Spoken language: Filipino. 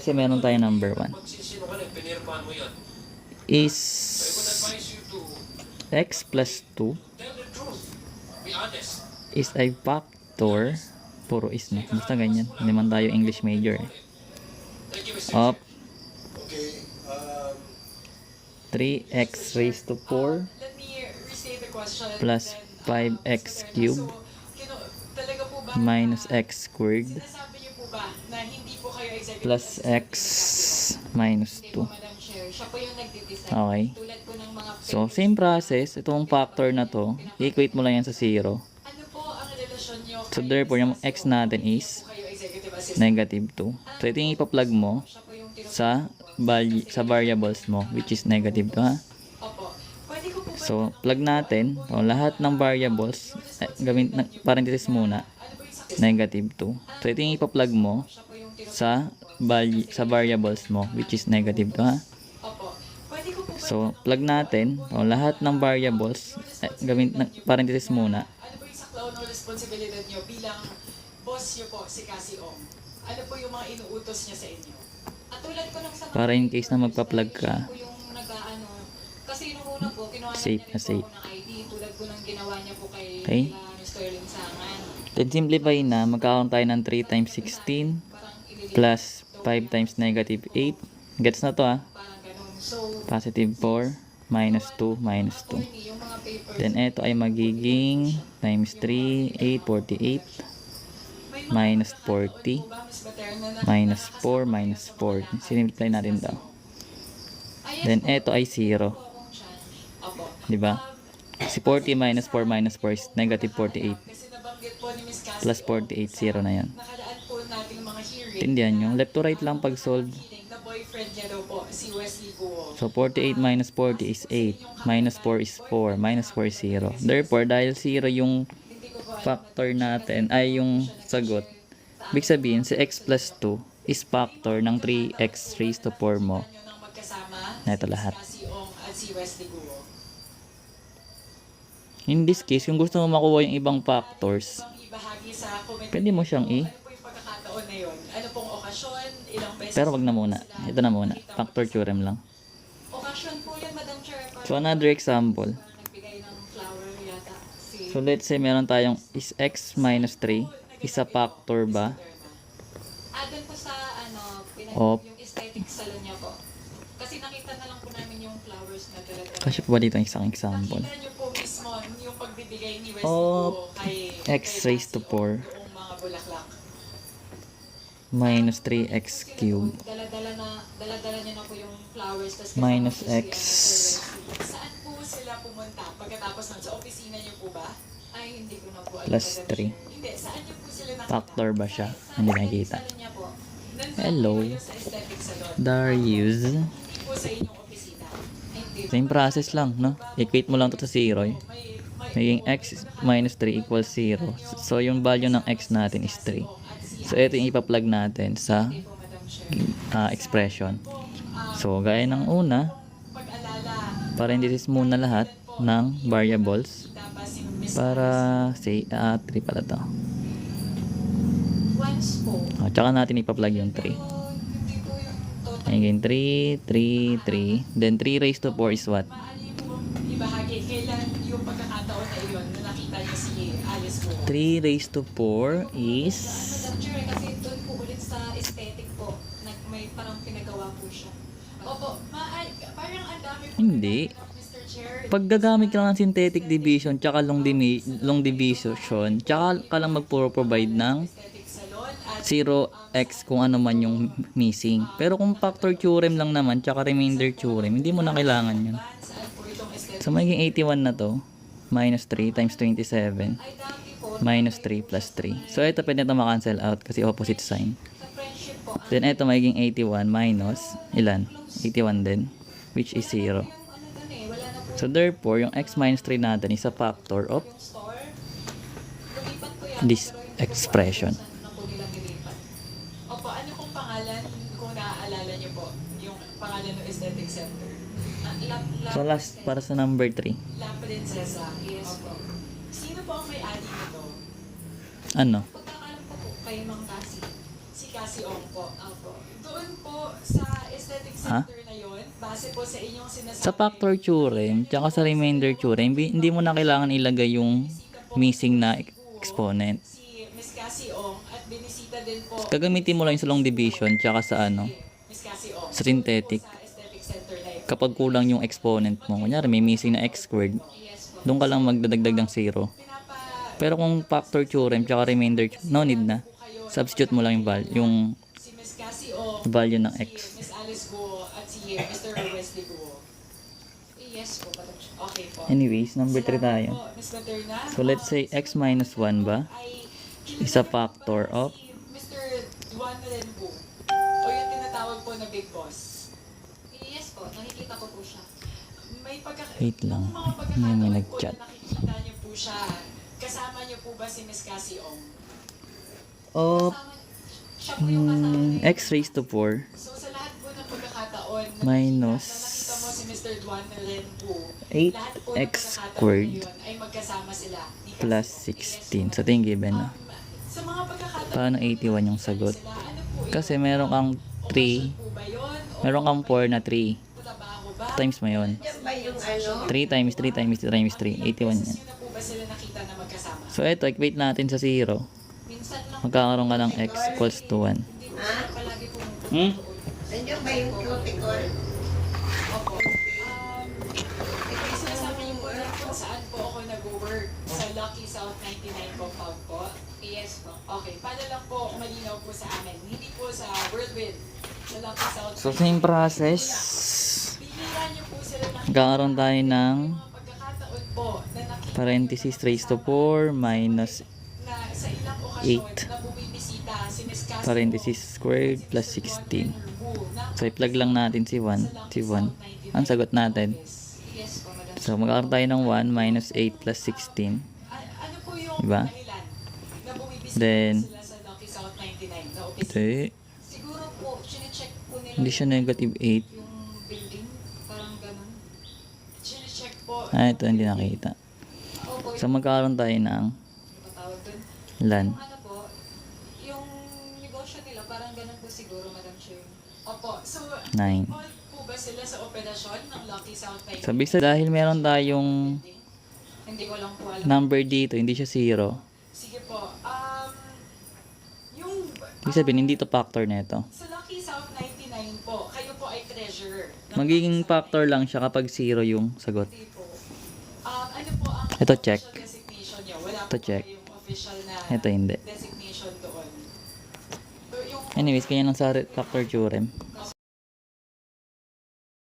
Kasi meron tayo number 1 is x plus 2 is a factor, puro is na, basta ganyan, hindi man tayo English major of 3x raised to 4 plus 5x cubed minus x squared plus x minus 2. Okay. So, same process. Itong factor na to, i-equate mo lang yan sa 0. So, therefore, yung x natin is negative 2. So, ito yung ipa-plug mo sa variables mo, which is negative 2, ha? So, plug natin. So, lahat ng variables, gawin ng parenthesis muna, negative 2. So, ito yung ipa-plug mo sa variables mo, which is negative 2, ha? So, plug natin. So, lahat ng variables, gawin ng parenthesis muna. Ano po yung saklaw ng responsibilidad nyo bilang boss nyo po, si Cassie Ong? Ano po yung mga inuutos niya sa inyo? At tulad ko nung sa Para in case na magpa-plug ka, kasi nung una po, kinuha safe na niya safe. po ng ID, tulad ko nang ginawa niya po kay Okay. Mr. Linsangan. Then simplify na, magkakaroon tayo ng 3 times 16 plus 5 times negative 8. Gets na to, ha? Parang ganun. So, Positive 4 minus 2 minus 2. yung mga papers, Then ito ay magiging times 3, 8, 48 minus 40 ba, Ms. Baterna, na minus 4 minus 4. Simplify natin daw. Then ito ay 0. Opo. Diba? Si 40 minus 4 minus 4 is negative 48. Kasi nabanggit po ni Ms. Cassie, Plus 48, 0 na yan. nakadaan po nating mga hearing. Tindihan nyo. Left to right lang pag solve. Na boyfriend niya daw po, si Wesley Guo. So 48 minus 40 is 8. Minus 4 is 4. Minus 4 is 0. Therefore, dahil 0 yung factor natin, ay yung sagot, ibig sabihin, si x plus 2 is factor ng 3x raised to 4 mo. Nyo nang magkasama, Na ito lahat. si Ong at si Wesley Guo. In this case, kung gusto mo makuha yung ibang factors, Ibang ibahagi sa comment. pwede mo siyang Ano po yung pagkakataon na yun? Ano pong okasyon? Ilang beses? pero wag na muna. Ito na muna. Factor theorem lang. Okasyon po yan, Madam Chair. So another example. Nagbigay ng flower yata si So let's say meron tayong is x minus 3 is a factor ba doon po sa of, yung aesthetic salon niya po. Kasi nakita na lang po namin yung flowers na talaga. kasi pa ba dito ang isang example? Nakita niyo po mismo yung pagbibigay ni Wesley Of Guo kay x raised to 4 yung mga bulaklak. minus 3x cubed Dala-dala niya na po yung flowers tas minus kasama po x siya. Saan po sila pumunta pagkatapos nun? Sa opisina niyo po ba? Ay, hindi ko na po alam. plus Madam 3. Chair. Hindi, saan niyo po sila nakita? Factor ba siya? Hindi nakikita. Salon niya po. Nandun Hello. po yun sa aesthetic salon. Darius. Hindi po sa inyong opisina. Hindi. Same process lang, no? Equate mo lang to sa 0. Magiging x minus 3 equals 0. So, yung value ng x natin is 3. So, ito yung ipa-plug natin sa expression. So, gaya ng una, parenthesis muna lahat ng variables para say 3 pala to. Once po. Tsaka natin ipa-plug yung 3. Hindi po yung total. Again, 3, 3, 3. Then 3 raised to 4 is what? Maaari po bang ibahagi kailan yung pagkakataon na iyon na nakita niyo si Alice po? 3 raised to 4 is Madam Chair, kasi doon po ulit sa aesthetic po, may parang pinagawa po siya. Opo, parang ang dami po. hindi. Mr. Chair, Pag gagamit ka lang ng synthetic division tsaka long division, tsaka ka lang magpro-provide ng aesthetic salon at 0x kung ano man yung missing. Pero kung factor theorem lang naman tsaka remainder theorem, hindi mo na kailangan yun. saan po itong aesthetic? So magiging 81 na to, minus 3 times 27, Ay dati po, minus 3 plus 3. So ito pwede ito ma-cancel out kasi opposite sign. sa friendship po, Then ito magiging 81 minus, ilan? 81 din, which is 0. yung ano dun wala na po So therefore, yung x minus 3 natin is a factor of yung store. Lumipat po yan. this pero hindi ko po expression. alam kung saan na po nila nilipat. Opo, ano pong pangalan kung naaalala niyo po? Yung pangalan ng aesthetic center. So last, para sa number 3. La Princesa. Yes po. Sino po ang may-ari nito? Ano? Pagkakalam ko po kay Mang Cassie. Si Cassie Ong po. Opo. Doon po sa aesthetic Ha? center na yon, base po sa inyong sinasabi. Sa factor theorem, tsaka sa remainder theorem, hindi mo na kailangan ilagay yung missing na exponent. Si Miss Cassie Ong at binisita din po Gagamitin mo lang yung sa long division, tsaka sa Miss Cassie Ong. sa synthetic. Sa aesthetic center na yun. Kapag kulang yung exponent mo, kunyari may missing na x squared, doon ka lang magdadagdag ng 0. Pero kung factor theorem, tsaka remainder, no need na. Substitute mo lang yung Si Miss Cassie Ong, value ng si x. Miss Alice Guo at si Mr. Wesley Guo. Yes po, Madam Chair. Okay po. Anyways, number 3 tayo. Po, Miss Materna, So let's say x minus 1 ba? ay is a factor of si Mr. Juan Renbu o yung tinatawag po na Big Boss. Yes po, nakikita ko po siya. May Wait lang. Nung mga May pagkakataon nag-chat. po na nakikita niyo po siya, kasama niyo po ba si Miss Cassie Ong? of Kasama, siya po yung kasama niya. x raised to 4 So sa lahat po ng pagkakataon na Minus nakita mo si Mr. Juan Renbu, 8x lahat po ng pagkakataon squared na yun ay magkasama sila ni Cassie plus Ong. 16. So, ito yung given na. Sa mga pagkakataon Paano 81 yung sagot? sila, ano po yun? Kasi meron kang 3, Okasyon po ba yun? O meron kang 4 na 3. trabaho ba? Times mo yun. Yan ba yung ano? 3 times 3 times 3 times 3. 81 yan. Beses yun na po ba sila nakita na magkasama? So, ito, equate natin sa 0. Minsan lang. Magkakaroon ka ng x equals to 1. Hindi po siya palagi pumupunta Hmm? doon. Nandiyan ba yung cuticle? Opo. Ito sinasabi niyo po na kung saan po ako nag-work sa Lucky South 99 compound po. Yes po. Okay, para lang po malinaw po sa amin. Hindi po sa Whirlwind. Sa Lucky South. So, same process. Bihira niyo po sila nakita. Magkakaroon tayo ng Mga pagkakataon po na nakita parenthesis raised to 4 minus na sa ilang okasyon 8 na bumibisita si Miss Cassie parenthesis squared plus 16. So, i-plug lang natin si 1. Si 1. Ang sagot natin. Yes po, madam. So, magkakaroon tayo ng 1 minus 8 plus 16. Ano po yung Diba? dahilan na bumibisita Then, sila sa Lucky South 99 na opisina? Hindi. Siguro po, chinecheck po nila Hindi siya negative 8. yung building. Parang ganun. Chine-check po. Ito hindi nakita. Opo, So, magkakaroon tayo ng yung patawag dun. LAN. Yung ano po, yung negosyo nila, parang ganun po siguro, Madam Chair. Opo. So, 9. involved po ba sila sa operasyon ng Lucky South 99? So, bisa dahil meron tayong Hindi ko lang po alam. number dito, hindi siya 0. Sige po. Yung Ibig sabihin, hindi to factor nito. sa Lucky South 99 po, kayo po ay treasurer. ng Magiging Lucky South factor lang siya kapag 0 yung sagot. 99 po. Ano po ang Ito, check. official designation niyo? Wala Ito, po check. yung official na Ito, hindi. designation doon. So, yung Anyways, kanya lang sa factor theorem.